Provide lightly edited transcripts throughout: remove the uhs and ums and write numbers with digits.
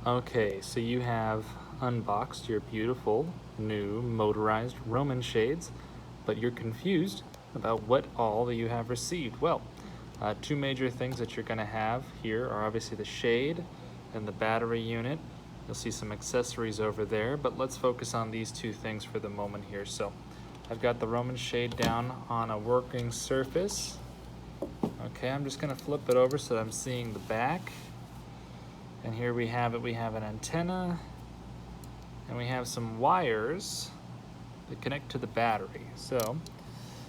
Okay, so you have unboxed your beautiful new motorized Roman shades, but you're confused about what all that you have received. Well, two major things that you're going to have here are obviously the shade and the battery unit. You'll see some accessories over there, but let's focus on these two things for the moment here. So I've got the Roman shade down on a working surface. Okay, I'm just going to flip it over so that I'm seeing the back. And here we have it, we have an antenna, and we have some wires that connect to the battery. So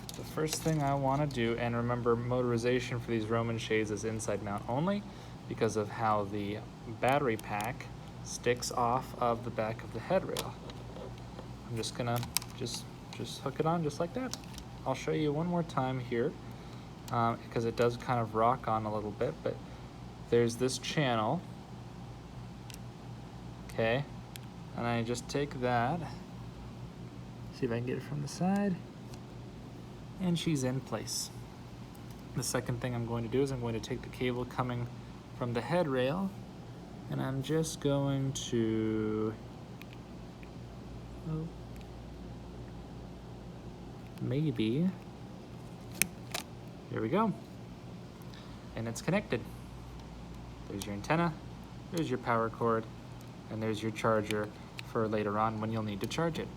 the first thing I want to do, and remember motorization for these Roman shades is inside mount only because of how the battery pack sticks off of the back of the headrail. I'm just gonna just hook it on just like that. I'll show you one more time here because it does kind of rock on a little bit, but there's this channel. Okay, and I just take that, see if I can get it from the side, and she's in place. The second thing I'm going to do is I'm going to take the cable coming from the headrail, and I'm just going to, maybe, here we go, and it's connected. There's your antenna, there's your power cord, and there's your charger for later on when you'll need to charge it.